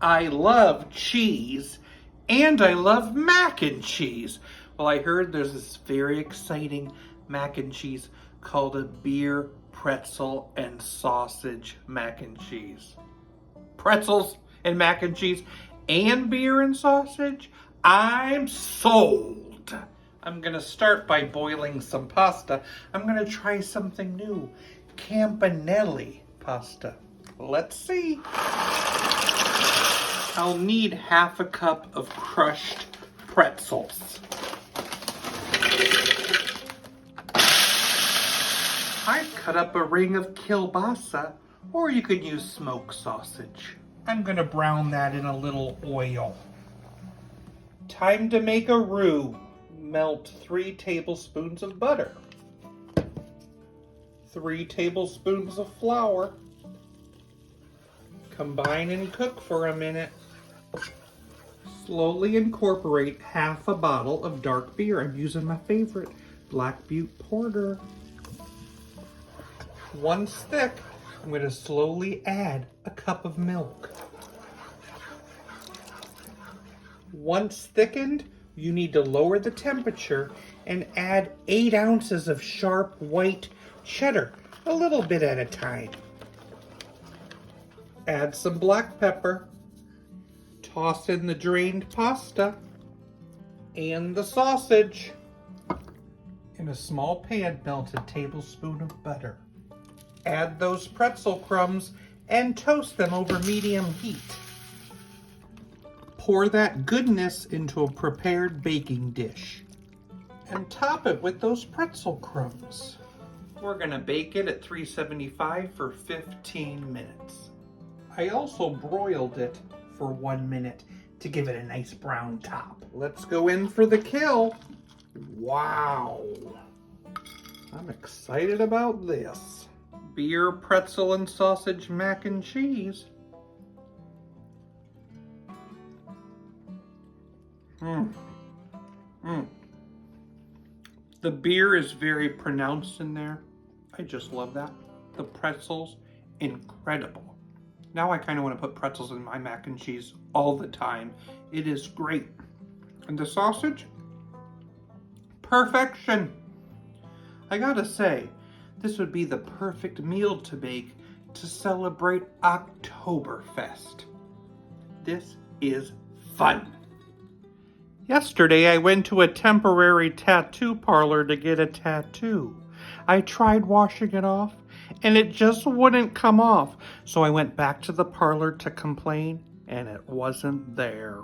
I love cheese and I love mac and cheese. Well, I heard there's this very exciting mac and cheese called a beer, pretzel, and sausage mac and cheese. Pretzels and mac and cheese and beer and sausage? I'm sold. I'm gonna start by boiling some pasta. I'm gonna try something new. Campanelli pasta. Let's see. I'll need half a cup of crushed pretzels. I've cut up a ring of kielbasa, or you could use smoked sausage. I'm gonna brown that in a little oil. Time to make a roux. Melt 3 tablespoons of butter, 3 tablespoons of flour. Combine and cook for a minute. Slowly incorporate half a bottle of dark beer. I'm using my favorite, Black Butte Porter. Once thick, I'm going to slowly add a cup of milk. Once thickened, you need to lower the temperature and add 8 ounces of sharp white cheddar, a little bit at a time. Add some black pepper. Toss in the drained pasta and the sausage. In a small pan, melt a tablespoon of butter. Add those pretzel crumbs and toast them over medium heat. Pour that goodness into a prepared baking dish and top it with those pretzel crumbs. We're gonna bake it at 375 for 15 minutes. I also broiled it for 1 minute to give it a nice brown top. Let's go in for the kill. Wow. I'm excited about this. Beer, pretzel, and sausage mac and cheese. The beer is very pronounced in there. I just love that. The pretzels, incredible. Now I kind of want to put pretzels in my mac and cheese all the time. It is great. And the sausage? Perfection. I gotta say, this would be the perfect meal to make to celebrate Oktoberfest. This is fun. Yesterday, I went to a temporary tattoo parlor to get a tattoo. I tried washing it off, and it just wouldn't come off. So I went back to the parlor to complain, and it wasn't there.